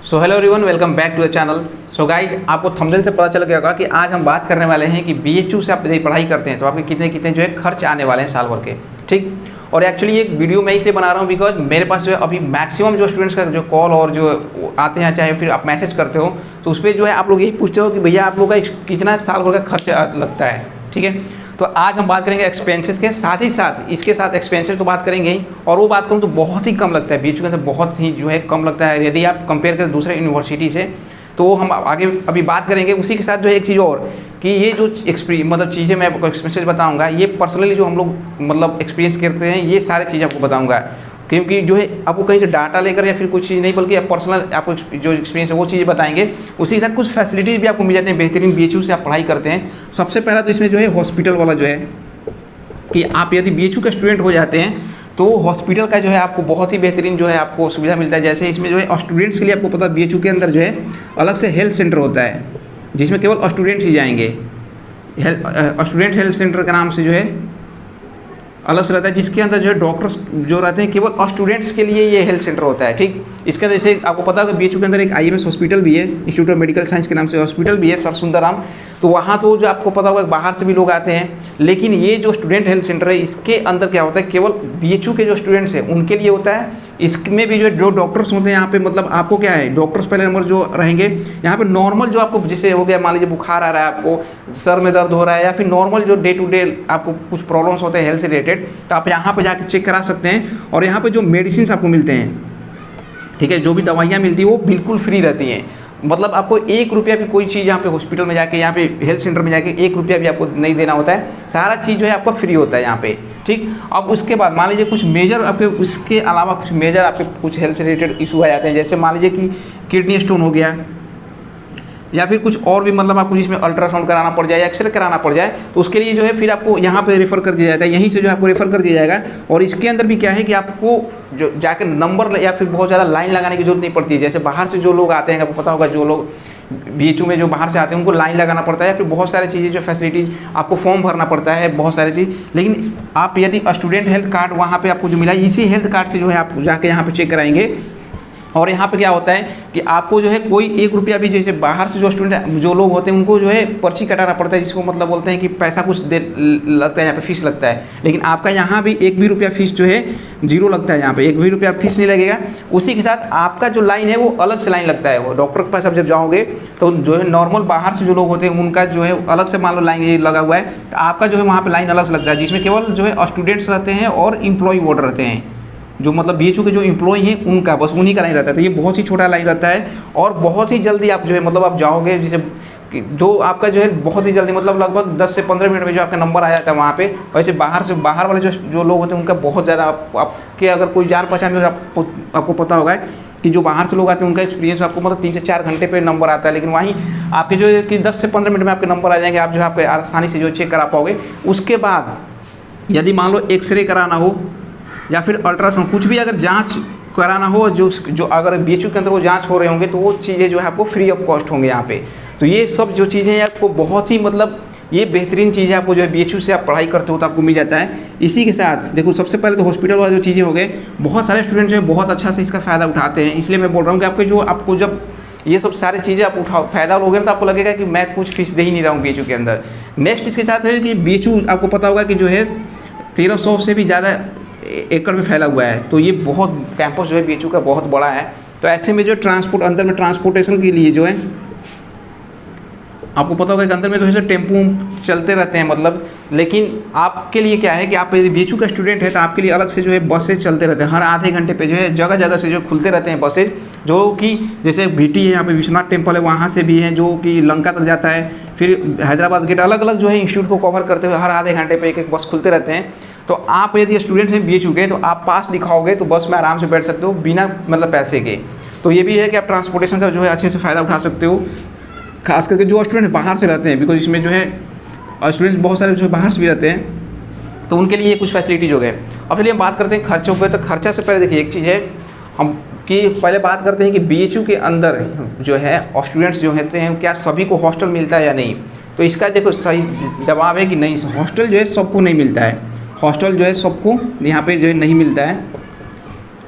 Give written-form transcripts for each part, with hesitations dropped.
So hello everyone, welcome back to the channel. So guys, आपको thumbnail से पता चल गया होगा कि आज हम बात करने वाले हैं कि बीएचयू से आप यदि पढ़ाई करते हैं तो आपके कितने कितने जो है खर्च आने वाले हैं साल भर के। ठीक, और एक्चुअली एक वीडियो मैं इसलिए बना रहा हूँ बिकॉज मेरे पास जो है अभी मैक्सिमम जो स्टूडेंट्स का जो कॉल और जो आते हैं, चाहे फिर आप मैसेज करते हो, तो उस पर जो है आप लोग यही पूछते हो कि भैया आप लोग का कितना साल भर का खर्च लगता है। ठीक है, तो आज हम बात करेंगे एक्सपेंसेस के, साथ ही साथ इसके साथ एक्सपेंसेस तो बात करेंगे ही, और वो बात करूँ तो बहुत ही कम लगता है बीच के अंदर, बहुत ही जो है कम लगता है यदि आप कंपेयर करें दूसरे यूनिवर्सिटी से। तो हम आगे अभी बात करेंगे। उसी के साथ जो है एक चीज़ और कि ये जो मतलब चीज़ें मैं आपको एक्सपेंसेस बताऊंगा, ये पर्सनली जो हम लोग मतलब एक्सपीरियंस करते हैं, ये सारी चीज़ें आपको बताऊंगा, क्योंकि जो है आपको कहीं से डाटा लेकर या फिर कुछ चीज़ नहीं, बल्कि पर्सनल आपको जो एक्सपीरियंस है वो चीज़ें बताएंगे। उसी के साथ कुछ फैसिलिटीज़ भी आपको मिल जाते हैं बेहतरीन बीएचयू से आप पढ़ाई करते हैं। सबसे पहला तो इसमें जो है हॉस्पिटल वाला जो है कि आप यदि बीएचयू का स्टूडेंट हो जाते हैं तो हॉस्पिटल का जो है आपको बहुत ही बेहतरीन जो है आपको सुविधा मिलता है। जैसे इसमें जो है स्टूडेंट्स के लिए आपको पता है बीएचयू के अंदर जो है अलग से हेल्थ सेंटर होता है, जिसमें केवल स्टूडेंट्स ही जाएंगे। स्टूडेंट हेल्थ सेंटर के नाम से जो है अलग से रहता है, जिसके अंदर जो है डॉक्टर्स जो रहते हैं केवल स्टूडेंट्स के लिए ये हेल्थ सेंटर होता है। ठीक, इसके अंदर जैसे आपको पता है बीएचयू के अंदर एक आईएमएस हॉस्पिटल भी है, इंस्टीट्यूट ऑफ मेडिकल साइंस के नाम से हॉस्पिटल भी है, सर सुंदराम। तो वहाँ तो जो आपको पता होगा बाहर से भी लोग आते हैं, लेकिन ये जो स्टूडेंट हेल्थ सेंटर है इसके अंदर क्या होता है, केवल बीएचयू के जो स्टूडेंट्स हैं उनके लिए होता है। इसमें भी जो है जो डॉक्टर्स होते हैं यहाँ पे, मतलब आपको क्या है, डॉक्टर्स पहले नंबर जो रहेंगे यहाँ पे नॉर्मल जो आपको जैसे हो गया, मान लीजिए बुखार आ रहा है, आपको सर में दर्द हो रहा है, या फिर नॉर्मल जो डे टू डे आपको कुछ प्रॉब्लम्स होते हैं हेल्थ से रिलेटेड, तो आप यहाँ पे जाके चेक करा सकते हैं। और यहाँ पे जो मेडिसिन आपको मिलते हैं, ठीक है, जो भी दवाइयाँ मिलती है वो बिल्कुल फ्री रहती हैं। मतलब आपको 1 रुपया भी कोई चीज़ यहाँ पे हॉस्पिटल में जाके, यहाँ पे हेल्थ सेंटर में जाके 1 रुपया भी आपको नहीं देना होता है, सारा चीज़ जो है आपका फ्री होता है यहाँ पे। ठीक, अब उसके बाद मान लीजिए कुछ मेजर आपके, उसके अलावा कुछ मेजर आपके कुछ हेल्थ से रिलेटेड इशू आ जाते हैं, जैसे मान लीजिए कि किडनी स्टोन हो गया, या फिर कुछ और भी, मतलब आपको जिसमें अल्ट्रासाउंड कराना पड़ जाए या एक्सरे कराना पड़ जाए, तो उसके लिए जो है फिर आपको यहाँ पे रेफ़र कर दिया जाता है, यहीं से जो आपको रेफ़र कर दिया जाएगा। और इसके अंदर भी क्या है कि आपको जो जाकर नंबर या फिर बहुत ज़्यादा लाइन लगाने की जरूरत नहीं पड़ती है। जैसे बाहर से जो लोग आते हैं, आपको पता होगा जो लोग बीएचयू में जो बाहर से आते हैं उनको लाइन लगाना पड़ता है, फिर बहुत सारी चीज़ें जो फैसिलिटीज़ आपको फॉर्म भरना पड़ता है, बहुत सारी चीज़। लेकिन आप यदि स्टूडेंट हेल्थ कार्ड वहाँ पर आपको जो मिला, इसी हेल्थ कार्ड से जो है आप जाके यहाँ पर चेक कराएंगे। और यहाँ पे क्या होता है कि आपको जो है कोई 1 रुपया भी, जैसे बाहर से जो स्टूडेंट जो लोग होते हैं उनको जो है पर्ची कटाना पड़ता है, जिसको मतलब बोलते हैं कि पैसा कुछ दे लगता है, यहाँ पे फीस लगता है। लेकिन आपका यहाँ भी 1 भी रुपया फीस जो है 0 लगता है, यहाँ पे 1 भी रुपया फीस नहीं लगेगा। उसी के साथ आपका जो लाइन है वो अलग से लाइन लगता है। वो डॉक्टर के पास आप जब जाओगे तो जो है नॉर्मल बाहर से जो लोग होते हैं उनका जो है अलग से मान लो लाइन ये लगा हुआ है, तो आपका जो है वहाँ पर लाइन अलग से लगता है, जिसमें केवल जो है स्टूडेंट्स रहते हैं और एम्प्लॉय वार्ड रहते हैं, जो मतलब बीएचयू के जो एम्प्लॉय हैं उनका, बस उन्हीं का लाइन रहता है। तो ये बहुत ही छोटा लाइन रहता है और बहुत ही जल्दी आप जो है मतलब आप जाओगे, जैसे जो आपका जो है बहुत ही जल्दी, मतलब लगभग 10 से 15 मिनट में जो आपका नंबर आ जाता है वहाँ पे। वैसे बाहर वाले जो लोग होते हैं उनका बहुत ज़्यादा, आपके अगर कोई जान पहचान में आपको पता होगा कि जो बाहर से लोग आते हैं उनका एक्सपीरियंस आपको मतलब 3 से 4 घंटे पे नंबर आता है, लेकिन वहीं आपके जो है कि 10 से 15 मिनट में आपके नंबर आ जाएंगे, आप जो है आपके आसानी से जो चेक करा पाओगे। उसके बाद यदि मान लो एक्सरे कराना हो या फिर अल्ट्रासाउंड, कुछ भी अगर जांच कराना हो, जो अगर बीएचयू के अंदर वो जांच हो रहे होंगे, तो वो चीज़ें जो है आपको फ्री ऑफ कॉस्ट होंगे यहाँ पे। तो ये सब जो चीज़ें हैं आपको बहुत ही मतलब ये बेहतरीन चीज़ है, आपको जो है बीएचयू से आप पढ़ाई करते हो तो आपको मिल जाता है। इसी के साथ देखो, सबसे पहले तो हॉस्पिटल वाला जो चीज़ें हो गए, बहुत सारे स्टूडेंट जो है बहुत अच्छा से इसका फ़ायदा उठाते हैं। इसलिए मैं बोल रहा हूँ कि आपको जब ये सब सारी चीज़ें आप फ़ायदा लोगे तो आपको लगेगा कि मैं कुछ फीस दे ही नहीं रहा हूँ बीएचयू के अंदर। नेक्स्ट इसके साथ है कि बीएचयू आपको पता होगा कि जो है 1300 से भी ज़्यादा एकड़ में फैला हुआ है, तो ये बहुत कैंपस जो है बीएचयू का बहुत बड़ा है। तो ऐसे में जो अंदर में ट्रांसपोर्टेशन के लिए जो है आपको पता होगा कि अंदर में तो ऐसे टेम्पू चलते रहते हैं, मतलब। लेकिन आपके लिए क्या है कि आप यदि बीएचयू का स्टूडेंट है तो आपके लिए अलग से जो है बसेज चलते रहते हैं, हर आधे घंटे पे जो है जगह जगह से जो खुलते रहते हैं बसेज, जो कि जैसे VT है, यहाँ पे विश्वनाथ टेम्पल है, वहाँ से भी है जो कि लंका तक जाता है, फिर हैदराबाद गेट, अलग अलग जो है इंस्टीट्यूट को कवर करते हुए हर आधे घंटे पे एक बस खुलते रहते हैं। तो आप यदि स्टूडेंट हैं बीएचयू के, तो आप पास दिखाओगे तो बस में आराम से बैठ सकते हो बिना मतलब पैसे के। तो ये भी है कि आप ट्रांसपोर्टेशन का जो है अच्छे से फ़ायदा उठा सकते हो, खास करके जो स्टूडेंट बाहर से रहते हैं, बिकॉज इसमें जो है स्टूडेंट्स बहुत सारे जो है बाहर से भी रहते हैं, तो उनके लिए कुछ फैसिलिटीज़ हो गए। अब चलिए हम बात करते हैं खर्चों पर। तो खर्चा से पहले देखिए एक चीज़ है हम कि पहले बात करते हैं कि बीएचयू के अंदर जो है स्टूडेंट्स जो होते हैं क्या सभी को हॉस्टल मिलता है या नहीं। तो इसका देखो सही जवाब है कि नहीं, हॉस्टल जो है सबको नहीं मिलता है। हॉस्टल जो है सबको यहाँ पे जो है नहीं मिलता है।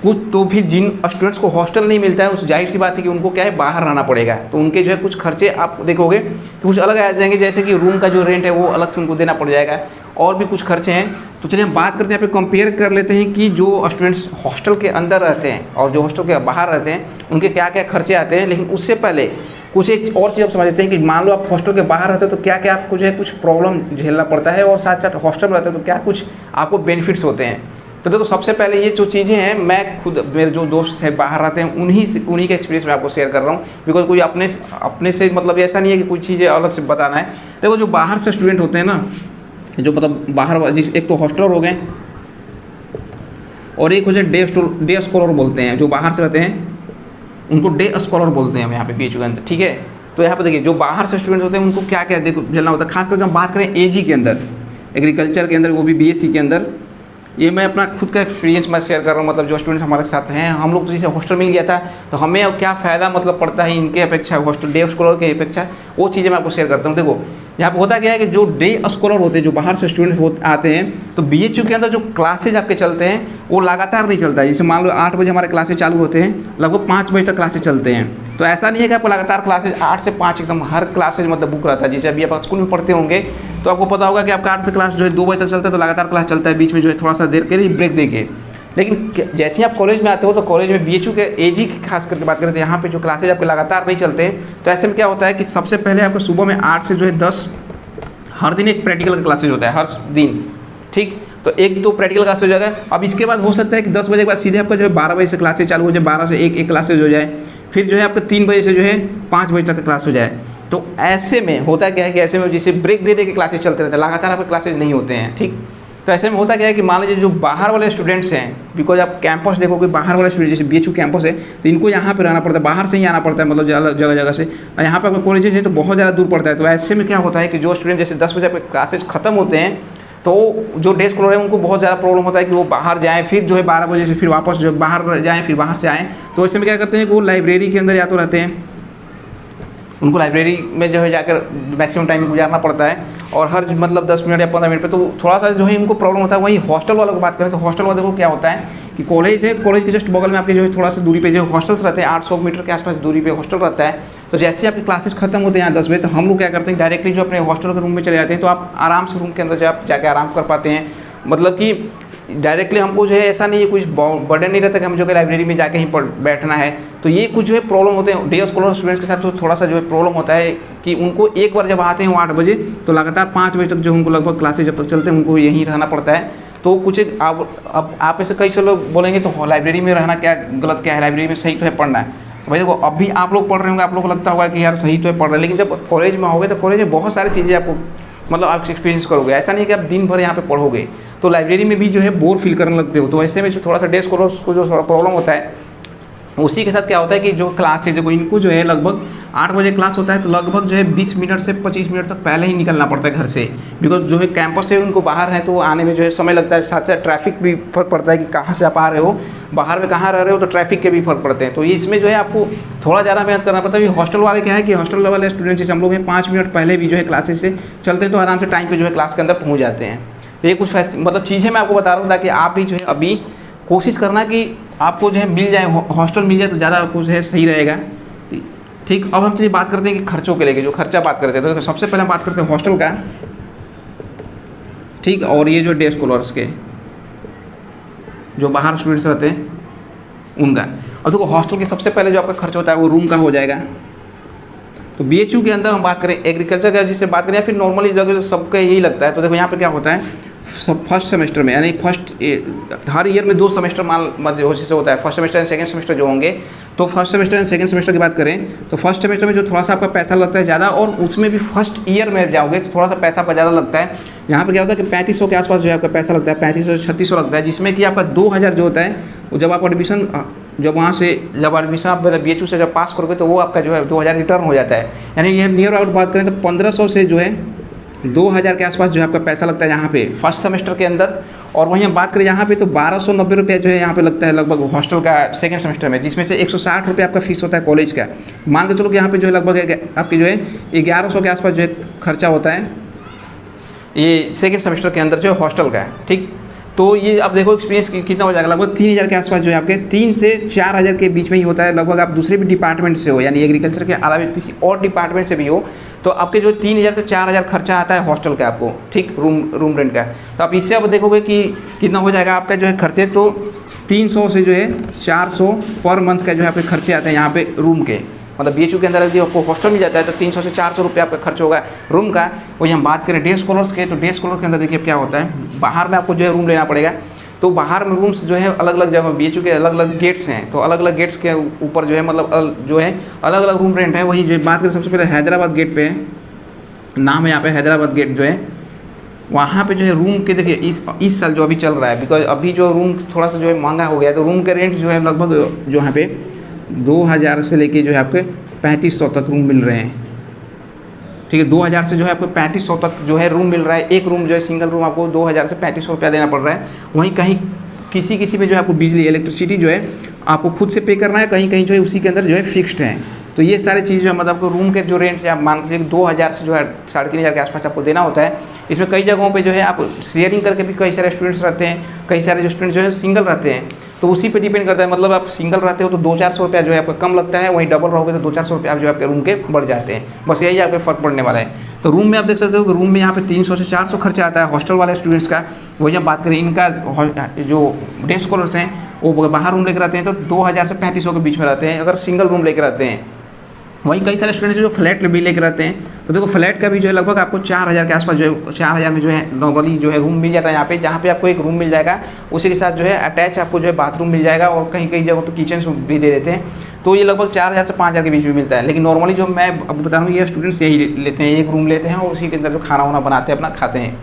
कुछ तो फिर जिन स्टूडेंट्स को हॉस्टल नहीं मिलता है उस जाहिर सी बात है कि उनको क्या है बाहर रहना पड़ेगा, तो उनके जो है कुछ खर्चे आप देखोगे कि कुछ अलग आ जाएंगे, जैसे कि रूम का जो रेंट है वो अलग से उनको देना पड़ जाएगा और भी कुछ खर्चे हैं। तो चलिए हम बात करते हैं, यहाँ पे कंपेयर कर लेते हैं कि जो स्टूडेंट्स हॉस्टल के अंदर रहते हैं और जो हॉस्टल के बाहर रहते हैं उनके क्या क्या खर्चे आते हैं। लेकिन उससे पहले कुछ एक और चीज़ आप समझ लेते हैं कि मान लो आप हॉस्टल के बाहर रहते हो तो क्या क्या आपको जो है कुछ प्रॉब्लम झेलना पड़ता है, और साथ साथ हॉस्टल में रहते हो तो क्या कुछ आपको बेनिफिट्स होते हैं। तो देखो सबसे पहले ये जो चीज़ें हैं मैं खुद मेरे जो दोस्त हैं बाहर रहते हैं उन्हीं के एक्सपीरियंस में आपको शेयर कर रहा हूँ, बिकॉज कोई अपने से मतलब ऐसा नहीं है कि कुछ चीज़ें अलग से बताना है। देखो जो बाहर से स्टूडेंट होते हैं ना, जो मतलब बाहर एक तो हॉस्टलर हो गए और एक हो जाए डे स्कॉलर बोलते हैं, जो बाहर से रहते हैं उनको डे स्कॉलर बोलते हैं हम यहाँ पे बीच के अंदर, ठीक है। तो यहाँ पे देखिए जो बाहर से स्टूडेंट होते हैं उनको क्या क्या देखो झेलना होता है, खास करके हम बात करें एजी के अंदर, एग्रीकल्चर के अंदर, वो भी बीएससी के अंदर। ये मैं अपना खुद का एक्सपीरियंस मैं शेयर कर रहा हूँ, मतलब जो स्टूडेंट्स हमारे साथ हैं, हम लोग तो जैसे हॉस्टल मिल गया था तो हमें अब क्या फ़ायदा मतलब पड़ता है इनके अपेक्षा, हॉस्टल डे स्कॉलर के अपेक्षा, वो चीज़ें मैं आपको शेयर करता हूँ। देखो यहाँ पर होता क्या है कि जो डे स्कॉलर होते हैं, जो बाहर से स्टूडेंट्स आते हैं, तो बीएचयू के अंदर जो क्लासेज आपके चलते हैं वो लगातार नहीं चलता है। जैसे मान लो 8 बजे हमारे क्लासेज चालू होते हैं, लगभग 5 बजे तक क्लासेज चलते हैं। तो ऐसा नहीं है कि आपको लगातार क्लासेज 8 से 5 एकदम हर क्लासेज मतलब बुक रहता है। जैसे अभी आप स्कूल में पढ़ते होंगे तो आपको पता होगा कि आपका 8 से क्लास जो है 2 बजे तक चलता है, तो लगातार क्लास चलता है, बीच में जो है थोड़ा सा देर के लिए ब्रेक देके। लेकिन जैसे ही आप कॉलेज में आते हो तो कॉलेज में बीएचयू के एजी की खास करके बात करें तो यहाँ पे जो क्लासेज आपके लगातार नहीं चलते हैं। तो ऐसे में क्या होता है कि सबसे पहले आपको सुबह में 8 से जो है 10 हर दिन एक प्रैक्टिकल का क्लासेज होता है हर दिन, ठीक। तो एक तो प्रैक्टिकल क्लास हो जाएगा। अब इसके बाद हो सकता है कि 10 बजे के बाद सीधे आपका जो है 12 बजे से क्लासेज चालू हो जाए, 12 से एक क्लासेज हो जाए, फिर जो है आपका 3 बजे से जो है 5 बजे तक का क्लास हो जाए। तो ऐसे में होता क्या है कि ऐसे में जैसे ब्रेक दे के क्लासेज चलते रहते हैं, लगातार आपके क्लासेज नहीं होते हैं, ठीक। तो ऐसे में होता क्या है कि मान लीजिए जो बाहर वाले स्टूडेंट्स हैं, बिकॉज आप कैंपस देखोगे बाहर वाले स्टूडेंट जैसे बीएचयू कैंपस है तो इनको यहाँ पे रहना पड़ता है, बाहर से ही आना पड़ता है, मतलब जगह जगह से। और यहाँ पे आपका कॉलेजेस है तो बहुत ज़्यादा दूर पड़ता है। तो ऐसे में क्या होता है कि जो स्टूडेंट जैसे 10 बजे आपके क्लासेज खत्म होते हैं तो जो डे स्कॉलर है उनको बहुत ज़्यादा प्रॉब्लम होता है कि वो बाहर जाएँ, फिर जो है 12 बजे से फिर वापस जो बाहर जाएँ, फिर बाहर से आएँ। तो ऐसे में क्या करते हैं कि वो लाइब्रेरी के अंदर या तो रहते हैं, उनको लाइब्रेरी में जो है जाकर मैक्सिमम टाइम गुजारना पड़ता है, और हर मतलब 10 मिनट या 15 मिनट पे तो थोड़ा सा जो है इनको प्रॉब्लम होता है। वहीं हॉस्टल वालों को बात करें तो हॉस्टल वालों को क्या होता है कि कॉलेज है, कॉलेज के जस्ट बगल में आपके जो है थोड़ा सा दूरी पे जो हॉस्टल्स रहते हैं, 800 मीटर के आसपास दूरी पे हॉस्टल रहता है। तो जैसे आपके क्लासेस खत्म होते हैं यहाँ 10 बजे, तो हम लोग क्या करते हैं डायरेक्टली जो अपने हॉस्टल के रूम में चले जाते हैं। तो आप आराम से रूम के अंदर आप जाके आराम कर पाते हैं, मतलब कि डायरेक्टली हमको जो है ऐसा नहीं है, कुछ बर्डन नहीं रहता कि हम जो है लाइब्रेरी में जाके ही बैठना है। तो ये कुछ जो है प्रॉब्लम होते हैं डे स्कॉलर स्टूडेंट्स के साथ, तो थोड़ा सा जो है प्रॉब्लम होता है कि उनको एक बार जब आते हैं वो 8 बजे तो लगातार 5 बजे तक जो उनको लगभग क्लासेज जब तक चलते हैं उनको यहीं रहना पड़ता है। तो कुछ अब आप ऐसे कई से लोग बोलेंगे तो लाइब्रेरी में रहना क्या गलत क्या है, लाइब्रेरी में सही तो है पढ़ना है। भाई देखो अभी आप लोग पढ़ रहे होंगे, आप लोग को लगता होगा कि यार सही तो है पढ़ रहे हैं, लेकिन जब कॉलेज में आओगे तो कॉलेज में बहुत सारी चीज़ें आपको मतलब आप एक्सपीरियंस करोगे। ऐसा नहीं कि आप दिन भर यहाँ पे पढ़ोगे तो लाइब्रेरी में भी जो है बोर फील करने लगते हो। तो ऐसे में जो थोड़ा सा डे स्कॉलर्स को जो थोड़ा प्रॉब्लम होता है, उसी के साथ क्या होता है कि जो क्लास है देखो इनको जो है लगभग 8 बजे क्लास होता है तो लगभग जो है 20 मिनट से 25 मिनट तक पहले ही निकलना पड़ता है घर से, बिकॉज जो है कैंपस से उनको बाहर है तो आने में जो है समय लगता है। साथ साथ ट्रैफिक भी फर्क पड़ता है कि कहाँ से आप आ रहे हो, बाहर में कहाँ रह रहे हो, तो ट्रैफिक के भी फर्क पड़ते हैं। तो इसमें जो है आपको थोड़ा ज़्यादा मेहनत करना पड़ता है। हॉस्टल वाले क्या है कि हॉस्टल वाले स्टूडेंट जैसे हम लोग हैं 5 मिनट पहले भी जो है क्लासेस से चलते हैं तो आराम से टाइम पर जो है क्लास के अंदर पहुँच जाते हैं। तो ये कुछ मतलब चीज़ें मैं आपको बता रहा हूँ ताकि आप भी जो है अभी कोशिश करना कि आपको जो है मिल जाए, हॉस्टल मिल जाए तो ज़्यादा कुछ है सही रहेगा, ठीक। अब हम चलिए बात करते हैं कि खर्चों के लेके जो खर्चा बात करते हैं। तो सबसे पहले हम बात करते हैं हॉस्टल का, ठीक। और ये जो डे स्कॉलर्स के जो बाहर स्टूडेंट्स रहते हैं उनका। और देखो हॉस्टल के सबसे पहले जो आपका खर्च होता है वो रूम का हो जाएगा। तो बीएचयू के अंदर हम बात करें एग्रीकल्चर का जिससे बात करें या फिर नॉर्मली जगह सबका यही लगता है। तो देखो यहाँ पे क्या होता है सब फर्स्ट सेमेस्टर में, यानी हर ईयर में 2 सेमेस्टर मतलब जैसे होता है first semester and second semester जो होंगे। तो first semester and second semester की बात करें तो फर्स्ट सेमेस्टर में जो थोड़ा सा आपका पैसा लगता है ज़्यादा, और उसमें भी फर्स्ट ईयर में जाओगे तो थोड़ा सा पैसा आपका ज़्यादा लगता है। यहाँ पे क्या होता है कि 3500 के आसपास जो है आपका पैसा लगता है, 3500 से 3600 लगता है, जिसमें कि आपका 2000 जो होता है वो जब आप एडमिशन आप बीएचयू से जब पास करोगे तो वो आपका जो है 2000 रिटर्न हो जाता है। यानी ये नियर अबाउट बात करें तो 1500 से जो है 2000 के आसपास जो है आपका पैसा लगता है यहाँ पे फर्स्ट सेमेस्टर के अंदर। और वहीं हम बात करें यहाँ पे तो 1290 रुपये जो है यहाँ पे लगता है लगभग हॉस्टल का सेकंड सेमेस्टर में, जिसमें से 160 रुपये आपका फीस होता है कॉलेज का। मान के चलो कि यहाँ पे जो है लगभग आपकी जो है 1100 के आसपास जो है खर्चा होता है ये सेकंड सेमेस्टर के अंदर जो है हॉस्टल का, ठीक। तो ये अब देखो एक्सपीरियंस कितना हो जाएगा, लगभग 3,000 के आसपास जो है आपके 3 से 4,000 के बीच में ही होता है। लगभग आप दूसरे भी डिपार्टमेंट से हो, यानी एग्रीकल्चर के अलावा किसी और डिपार्टमेंट से भी हो, तो आपके जो 3,000 से 4,000 खर्चा आता है हॉस्टल का आपको, ठीक, रूम रेंट का। तो आप इससे अब देखोगे कि कितना हो जाएगा आपका जो है खर्चे, तो 300 से जो है 400 पर मंथ का जो है आपके खर्चे आते हैं यहाँ पे रूम के। मतलब BHU के अंदर यदि आपको हॉस्टल मिल जाता है तो 300 से 400 रुपये आपका खर्च होगा रूम का। वही हम बात करें डे स्कॉलर्स के, तो डे स्कॉलर के अंदर देखिए क्या होता है, बाहर में आपको जो है रूम लेना पड़ेगा। तो बाहर में रूम्स जो है अलग अलग जगह, BHU के अलग अलग गेट्स हैं, तो अलग अलग गेट्स के ऊपर जो है मतलब जो है अलग अलग रूम रेंट है। वही जो बात करें सबसे पहले हैदराबाद गेट पे नाम है यहाँ पे हैदराबाद गेट जो है, वहाँ पे जो है रूम के देखिए इस साल जो अभी चल रहा है, बिकॉज अभी जो रूम थोड़ा सा जो है महंगा हो गया है, तो रूम के रेंट जो है लगभग जो यहाँ पे 2,000 से लेके जो है आपके 3,500 तक रूम मिल रहे हैं। ठीक है, 2,000 से जो है आपको 3,500 तक जो है रूम मिल रहा है। एक रूम जो है सिंगल रूम आपको 2,000 से 3,500 रुपया देना पड़ रहा है। वहीं कहीं किसी में जो है आपको बिजली इलेक्ट्रिसिटी जो है आपको खुद से पे करना है, कहीं कहीं जो है उसी के अंदर जो है फिक्स्ड है। तो ये सारी चीज़ जो है मतलब आपको रूम के जो रेंट आप मान लीजिए 2,000 से जो है 3,500 के आसपास आपको देना होता है। इसमें कई जगहों पे जो है आप शेयरिंग करके भी कई सारे स्टूडेंट्स रहते हैं, कई सारे जो स्टूडेंट्स जो है सिंगल रहते हैं, तो उसी पे डिपेंड करता है। मतलब आप सिंगल रहते हो तो 200-400 रुपया जो है आपका कम लगता है, वहीं डबल रहोगे तो 200-400 रुपया जो आपके रूम के बढ़ जाते हैं। बस यही आपके फ़र्क पड़ने वाला है। तो रूम में आप देख सकते हो कि रूम में यहाँ पे 300 से 400 खर्चा आता है हॉस्टल वाले स्टूडेंट्स का। वही हम बात करें इनका जो डे स्कॉलर्स हैं वो बाहर रूम लेकर आते हैं तो 2,000 से 3,500 के बीच में रहते हैं अगर सिंगल रूम लेकर आते हैं। वहीं कई सारे स्टूडेंट्स जो फ्लैट भी लेकर आते हैं, तो देखो फ्लैट का भी जो है लगभग आपको 4,000 के आसपास जो है 4,000 में जो है नॉर्मली जो है रूम मिल जाता है यहाँ पे, जहाँ पे आपको एक रूम मिल जाएगा, उसी के साथ जो है अटैच आपको जो है बाथरूम मिल जाएगा, और कहीं कहीं जगहों पे किचन भी दे देते हैं। तो ये लगभग 4,000 से 5,000 के बीच में मिलता है। लेकिन नॉर्मली जो मैं अब बता रहा हूँ ये स्टूडेंट्स यही लेते हैं, एक रूम लेते हैं और उसी के अंदर जो खाना वाना बनाते हैं अपना खाते हैं।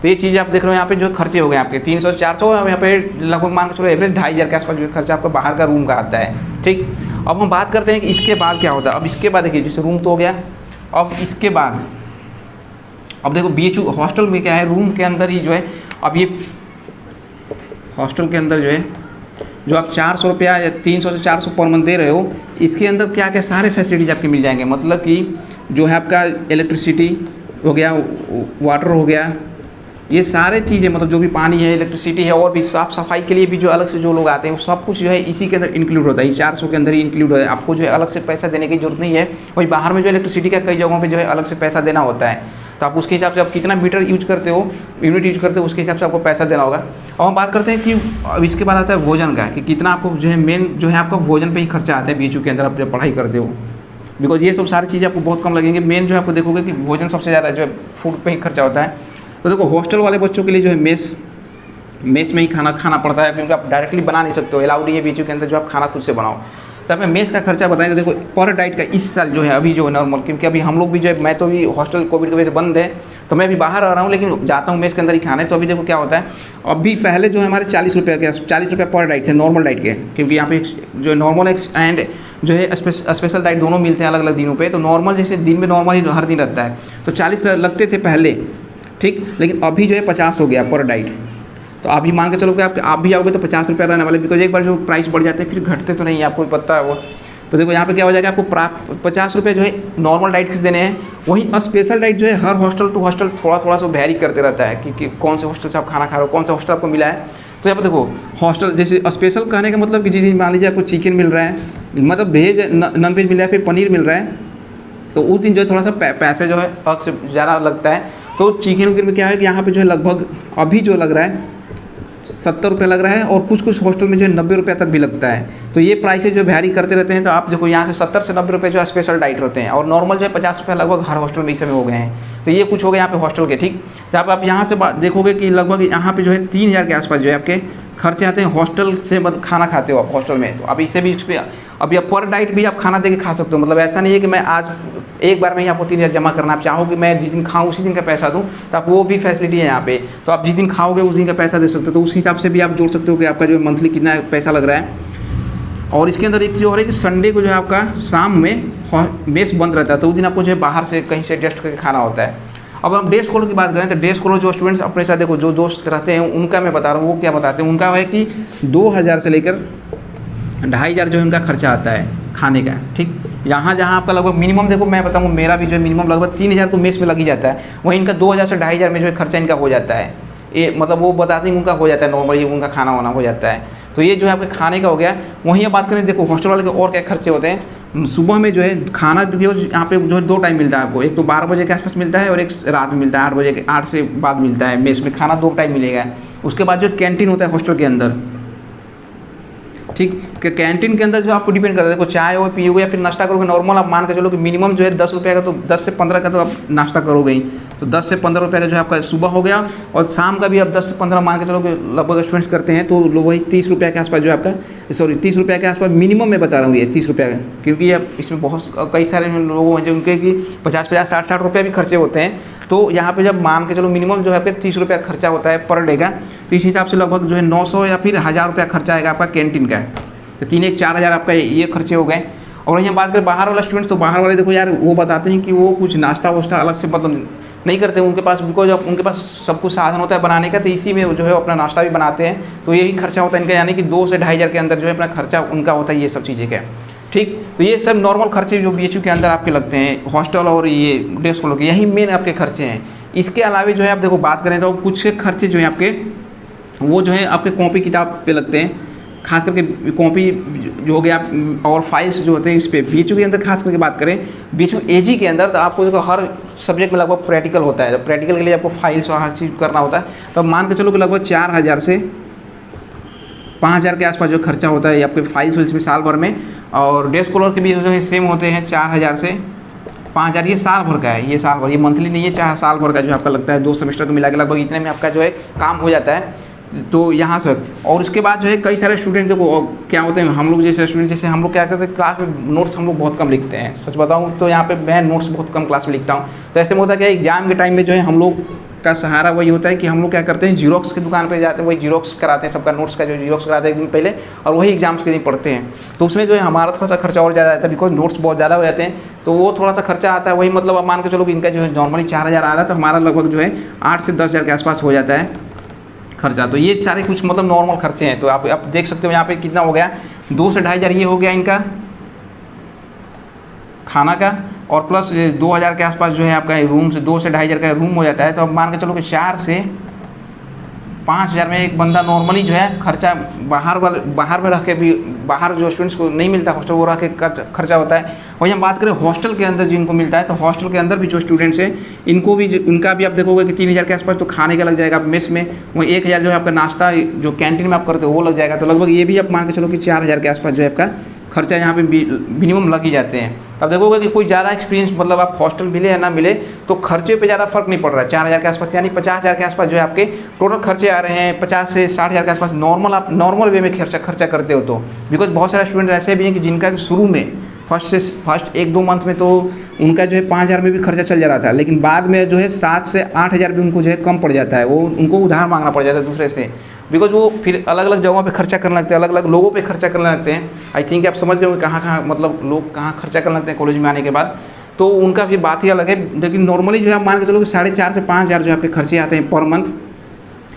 तो ये चीज़ आप देख रहे हो यहाँ पे जो खर्चे हो गए आपके 300 से 400, यहाँ पे लगभग मान के चलो एवरेज 2,500 के आसपास जो खर्चा आपका बाहर का रूम का आता है। ठीक, अब हम बात करते हैं कि इसके बाद क्या होता है। अब इसके बाद देखिए जैसे रूम तो हो गया, अब इसके बाद अब देखो BHU हॉस्टल में क्या है, रूम के अंदर ही जो है अब ये हॉस्टल के अंदर जो है जो आप 400 रुपया या 300 से 400 पर मंथ दे रहे हो, इसके अंदर क्या क्या सारे फैसिलिटीज़ आपके मिल जाएंगे। मतलब कि जो है आपका इलेक्ट्रिसिटी हो गया, वाटर हो गया, ये सारे चीज़ें मतलब जो भी पानी है, इलेक्ट्रिसिटी है, और भी साफ़ सफाई के लिए भी जो अलग से जो लोग आते हैं वो सब कुछ जो है इसी के अंदर इंक्लूड होता है। 400 के अंदर ही इंक्लूड है, आपको जो है अलग से पैसा देने की जरूरत नहीं है। वही बाहर में जो इलेक्ट्रिसिटी का कई जगहों पे जो है अलग से पैसा देना होता है, तो आप उसके हिसाब से आप कितना मीटर यूज करते हो, यूनिट यूज करते हो, उसके हिसाब से आपको पैसा देना होगा। और हम बात करते हैं कि अब इसके बाद आता है भोजन का, कि कितना आपको जो है मेन जो है आपका भोजन पर ही खर्चा आता है BHU के अंदर आप जब पढ़ाई करते हो। बिकॉज ये सब सारी चीज़ें आपको बहुत कम लगेंगे, मेन जो है आपको देखोगे कि भोजन सबसे ज़्यादा जो है फूड पर ही खर्चा होता है। तो देखो हॉस्टल वाले बच्चों के लिए जो है मेस में ही खाना पड़ता है, क्योंकि आप डायरेक्टली बना नहीं सकते हो, अलाउड है BHU के अंदर जो आप खाना खुद से बनाओ। तो मैं मेस का खर्चा बताएंगे। देखो पर डाइट का इस साल जो है अभी जो है नॉर्मल, क्योंकि अभी हम लोग भी जो है, मैं तो भी हॉस्टल कोविड की वजह से बंद है तो मैं भी बाहर आ रहा हूँ, लेकिन जाता हूँ मेस के अंदर ही खाने। तो अभी देखो क्या होता है, अभी पहले जो है हमारे 40 रुपये पर डाइट थे नॉर्मल डाइट के, क्योंकि यहाँ पे जो नॉर्मल एंड जो है स्पेशल डाइट दोनों मिलते हैं अलग अलग दिनों पे। तो नॉर्मल जैसे दिन में नॉर्मल ही हर दिन लगता है, तो 40 लगते थे पहले, ठीक, लेकिन अभी जो है 50 हो गया पर डाइट। तो अभी मान के चलो कि आप भी आओगे तो 50 रुपये रहने वाले, बिकॉज एक बार जो प्राइस बढ़ जाते हैं फिर घटते तो नहीं है, आपको पता है वो। तो देखो यहाँ पे क्या हो जाएगा, आपको 50 रुपये जो है नॉर्मल डाइट के देने हैं। वहीं स्पेशल डाइट जो है हर हॉस्टल टू हॉस्टल थोड़ा सा वेरी करते रहता है कि कौन से हॉस्टल से आप खाना खा रहे हो, कौन सा हॉस्टल आपको मिला है। तो यहाँ पर देखो हॉस्टल जैसे स्पेशल कहने का मतलब कि जिस दिन मान लीजिए आपको चिकन मिल रहा है, मतलब वेज नॉन वेज मिल रहा है, फिर पनीर मिल रहा है, तो उस दिन जो है थोड़ा सा पैसे जो है से ज़्यादा लगता है। तो चिकन विकन में क्या है कि यहाँ पे जो है लगभग अभी जो लग रहा है 70 रुपये लग रहा है, और कुछ हॉस्टल में जो है 90 रुपये तक भी लगता है। तो ये प्राइसेज जो वैरी करते रहते हैं। तो आप देखो यहाँ से 70 से 90 रुपये जो है स्पेशल डाइट होते हैं, और नॉर्मल जो है 50 रुपये लगभग हर हॉस्टल में इस समय हो गए हैं। तो ये कुछ हो गए यहाँ पे हॉस्टल के, ठीक। जब आप यहाँ से देखोगे कि लगभग यहाँ पे जो है 3,000 के आसपास जो है आपके खर्चे आते हैं हॉस्टल से। खाना खाते हो आप हॉस्टल में, तो अब इससे भी अभी आप पर डाइट भी आप खाना दे के खा सकते हो। मतलब ऐसा नहीं है कि मैं आज एक बार में ही आपको 3,000 जमा करना, आप चाहो कि मैं जिस दिन खाऊं उसी दिन का पैसा दूं, तो आप वो भी फैसिलिटी है यहाँ पे। तो आप जिस दिन खाओगे उस दिन का पैसा दे सकते हो, तो उस हिसाब से भी आप जोड़ सकते हो कि आपका जो है मंथली कितना पैसा लग रहा है। और इसके अंदर एक चीज़ और है कि संडे को जो है आपका शाम में मेस बंद रहता है, तो उस दिन आपको जो है बाहर से कहीं से एडजस्ट करके खाना होता है। अब हम डे स्कॉलर की बात करें तो डे स्कॉलर जो स्टूडेंट्स अपने साथ देखो जो दोस्त रहते हैं उनका मैं बता रहा हूँ वो क्या बताते हैं। उनका है कि 2,000 से लेकर 2,500 जो है उनका खर्चा आता है खाने का, ठीक। यहाँ जहाँ आपका लगभग मिनिमम देखो मैं बताऊँ, मेरा भी जो है मिनिमम लगभग 3,000 तो मेस में लग ही जाता है। वहीं इनका 2,000 से 2,500 में जो है खर्चा इनका हो जाता है। ये मतलब वो बताते हैं उनका हो जाता है नॉर्मली, उनका खाना वाना हो जाता है। तो ये जो है आपके खाने का हो गया। वहीं अब बात करें, देखो हॉस्टल वाले के और क्या खर्चे होते हैं। सुबह में जो है खाना भी यहाँ पे जो है 2 टाइम मिलता है आपको, एक तो 12 बजे के आसपास मिलता है और एक रात में मिलता है 8 बजे के 8 से बाद मिलता है। मेस में खाना 2 टाइम मिलेगा। उसके बाद जो कैंटीन होता है हॉस्टल के अंदर, ठीक, कि कैंटीन के अंदर जो आपको डिपेंड करता है, देखो चाय वो पियोगे या फिर नाश्ता करोगे नॉर्मल, आप मान के चलो कि मिनिमम जो है 10 रुपये का, तो 10 से 15 का तो आप नाश्ता करोगे ही। तो 10 से 15 रुपये का जो है आपका सुबह हो गया, और शाम का भी आप 10 से 15 मान के चलो कि लगभग स्टूडेंट्स करते हैं, तो वही 30 रुपये के आसपास जो है आपका, सॉरी 30 रुपये के आसपास मिनिमम मैं बता रहा हूँ ये 30 रुपये का, क्योंकि ये इसमें बहुत कई सारे लोग हैं जो उनके कि 50-50, 60-60 रुपये भी खर्चे होते हैं। तो यहाँ पे जब मान के चलो मिनिमम जो है आपका 30 रुपये खर्चा होता है पर डे का, तो इस हिसाब से लगभग जो है 900 या फिर 1000 रुपया खर्चा आएगा आपका कैंटीन का। तो 3-1-4000 आपका ये खर्चे हो गए। और यहाँ बात करें बाहर वाला स्टूडेंट्स, तो बाहर वाले देखो यार वो बताते हैं कि वो कुछ नाश्ता वाश्ता अलग से मतलब नहीं करते उनके पास, बिकॉज उनके पास सब कुछ साधन होता है बनाने का, तो इसी में जो है अपना नाश्ता भी बनाते हैं। तो यही खर्चा होता है इनका, यानी कि 2 से 2500 के अंदर जो है अपना खर्चा उनका होता है ये सब चीज़ें का। ठीक, तो ये सब नॉर्मल खर्चे जो BHU के अंदर आपके लगते हैं, हॉस्टल और ये डे स्कूलों के, यही मेन आपके खर्चे हैं। इसके अलावा जो है आप देखो बात करें तो कुछ खर्चे जो है आपके वो जो है आपके कॉपी किताब पे लगते हैं, खास करके कॉपी जो हो गया और फाइल्स जो होते हैं इस पे। BHU के अंदर खास करके बात करें, BHU AG के अंदर तो आपको देखो हर सब्जेक्ट में लगभग प्रैक्टिकल होता है। तो प्रैक्टिकल के लिए आपको फाइल्स और हर चीज़ करना होता है। तो मान के चलो कि लगभग 4000 से 5000 के आसपास जो खर्चा होता है आपके फाइल्स में साल भर में। और डे स्कॉलर के भी जो है सेम होते हैं 4000 से 5000, ये साल भर का है, ये साल भर, ये मंथली नहीं है, चाहे साल भर का जो आपका लगता है 2 सेमेस्टर को मिला के लगभग इतने में आपका जो है काम हो जाता है। तो यहाँ से और उसके बाद जो है कई सारे स्टूडेंट देखो क्या होते हैं, हम लोग जैसे स्टूडेंट, जैसे हम लोग क्या करते हैं क्लास में नोट्स हम लोग बहुत कम लिखते हैं। सच बताऊँ तो यहाँ पे मैं नोट्स बहुत कम क्लास में लिखता हूँ। तो ऐसे में होता है कि एग्जाम के टाइम में जो है हम लोग का सहारा वही होता है कि हम लोग क्या करते हैं, जीरोक्स की दुकान पे जाते हैं, वही जीरोक्स कराते हैं सबका नोट्स का, जो जीरोक्स कराते हैं एक दिन पहले, और वही एग्जाम्स के दिन पढ़ते हैं। तो उसमें जो है हमारा थोड़ा सा खर्चा और ज़्यादा आता है, बिकॉज नोट्स बहुत ज़्यादा हो जाते हैं, तो वो थोड़ा सा खर्चा आता है। वही मतलब आप मान के चलो कि इनका जो है नॉर्मली 4000 आता है, तो हमारा लगभग जो है 8 से 10,000 के आसपास हो जाता है खर्चा। तो ये सारे कुछ मतलब नॉर्मल खर्चे हैं। तो आप देख सकते हो यहाँ पे कितना हो गया, 2 से 2500 ये हो गया इनका खाना का, और प्लस 2000 के आसपास जो है आपका रूम से 2 से 2500 का रूम हो जाता है। तो अब मान के चलो कि 4 से 5000 में एक बंदा नॉर्मली जो है खर्चा बाहर में रह के भी, बाहर जो स्टूडेंट्स को नहीं मिलता हॉस्टल, वो रह के खर्चा होता है। वहीं हम बात करें हॉस्टल के अंदर जिनको मिलता है, तो हॉस्टल के अंदर भी जो स्टूडेंट्स हैं इनको भी, उनका भी आप देखोगे कि 3000 के आसपास तो खाने का लग जाएगा मेस में। वहीं 1000 जो है आपका नाश्ता जो कैंटीन में आप करते हो वो लग जाएगा। तो लगभग ये भी आप मान के चलो कि 4000 के आसपास जो है आपका खर्चा यहाँ पे मिनिमम लग ही जाते हैं। अब देखोगे कि कोई ज़्यादा एक्सपीरियंस मतलब आप हॉस्टल मिले या ना मिले तो खर्चे पे ज़्यादा फर्क नहीं पड़ रहा है। 4000 के आसपास यानी 50,000 के आसपास जो है आपके टोटल खर्चे आ रहे हैं। 50 से 60,000 के आसपास नॉर्मल, आप नॉर्मल वे में खर्चा करते हो। तो बिकॉज बहुत सारे स्टूडेंट ऐसे भी हैं कि जिनका शुरू में फर्स्ट 1-2 मंथ में तो उनका जो है 5000 में भी खर्चा चल जा रहा था, लेकिन बाद में जो है 7 से 8000 भी उनको जो है कम पड़ जाता है। वो उनको उधार मांगना पड़ जाता है दूसरे से, बिकॉज वो फिर अलग अलग जगहों पे खर्चा करने लगते हैं, अलग अलग लोगों पे खर्चा करने लगते हैं। आई थिंक आप समझ गए कहाँ मतलब लोग कहाँ खर्चा करने लगते हैं कॉलेज में आने के बाद। तो उनका भी बात ही अलग है। लेकिन नॉर्मली जो है आप मान के चलो कि 4,500 से 5,000 जो आपके खर्चे आते हैं पर मंथ,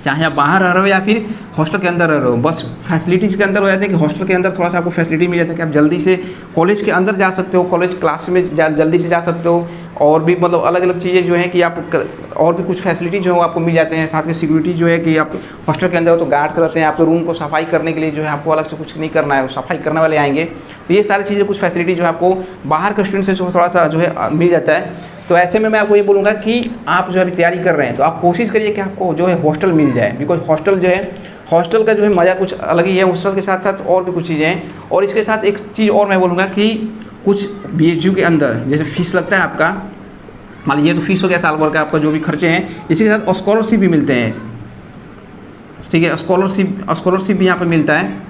चाहे आप बाहर रह रहे हो या फिर हॉस्टल के अंदर रह रहे हो। बस फैसिलिटीज़ के अंदर हो जाते हैं कि हॉस्टल के अंदर थोड़ा सा आपको फैसिलिटी मिल जाता है कि आप जल्दी से कॉलेज के अंदर जा सकते हो, कॉलेज क्लास में जल्दी से जा सकते हो, और भी मतलब अलग अलग चीज़ें जो हैं कि आप और भी कुछ फैसिलिटी जो है आपको मिल जाते हैं। साथ में सिक्योरिटी जो है कि आप हॉस्टल के अंदर हो तो गार्ड्स रहते हैं, आपके रूम को सफाई करने के लिए जो है आपको अलग से कुछ नहीं करना है, वो सफाई करने वाले आएंगे। तो ये सारी चीज़ें कुछ फैसिलिटी जो है आपको बाहर के स्टूडेंट से थोड़ा सा जो है मिल जाता है। तो ऐसे में मैं आपको ये बोलूँगा कि आप जो अभी तैयारी कर रहे हैं तो आप कोशिश करिए कि आपको जो है हॉस्टल मिल जाए, बिकॉज हॉस्टल जो है, हॉस्टल का जो है मज़ा कुछ अलग ही है। हॉस्टल के साथ साथ और भी कुछ चीज़ें हैं। और इसके साथ एक चीज़ और मैं बोलूँगा कि कुछ BHU के अंदर जैसे फीस लगता है आपका, मान लीजिए तो फीस हो गया साल भर का आपका जो भी खर्चे हैं, इसी के साथ स्कॉलरशिप भी मिलते हैं। ठीक है, स्कॉलरशिप भी यहाँ पर मिलता है।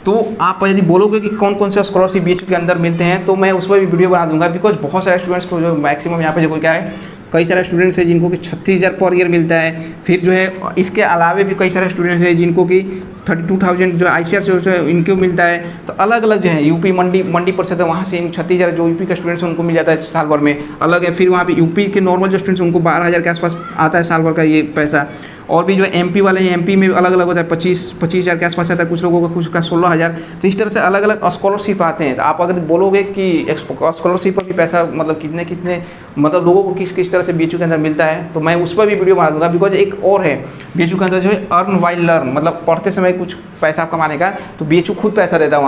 तो आप यदि बोलोगे कि कौन कौन से स्कॉलरशिप BHU के अंदर मिलते हैं तो मैं उस पर भी वीडियो बना दूंगा, बिकॉज बहुत सारे स्टूडेंट्स को जो मैक्सिमम यहाँ पे जो क्या है, कई सारे स्टूडेंट्स हैं जिनको कि 36,000 पर ईयर मिलता है। फिर जो है इसके अलावे भी कई सारे स्टूडेंट्स हैं जिनको कि 32,000 जो ICAR से इनको मिलता है। तो अलग अलग जो है यूपी मंडी परिषद है वहाँ से इन 36,000 जो यूपी का स्टूडेंट्स हैं उनको मिल जाता है साल भर में अलग है। फिर वहाँ पे यूपी के नॉर्मल जो स्टूडेंट्स हैं उनको 12,000 के आसपास आता है साल भर का ये पैसा। और भी जो है एमपी वाले हैं, एमपी में अलग अलग होता है, 25,000 के आसपास आता है, कुछ लोगों का कुछ का 16,000। तो इस तरह से अलग अलग स्कॉलरशिप आते हैं। तो आप अगर बोलोगे कि स्कॉलरशिप पर भी पैसा मतलब कितने कितने मतलब लोगों को किस किस तरह से BHU के अंदर मिलता है, तो मैं उस पर भी वीडियो बना दूंगा। बिकॉज एक और है BHU के अंदर जो है अर्न वाइल लर्न, मतलब पढ़ते समय कुछ पैसा कमाने का, तो BHU खुद पैसा देता है।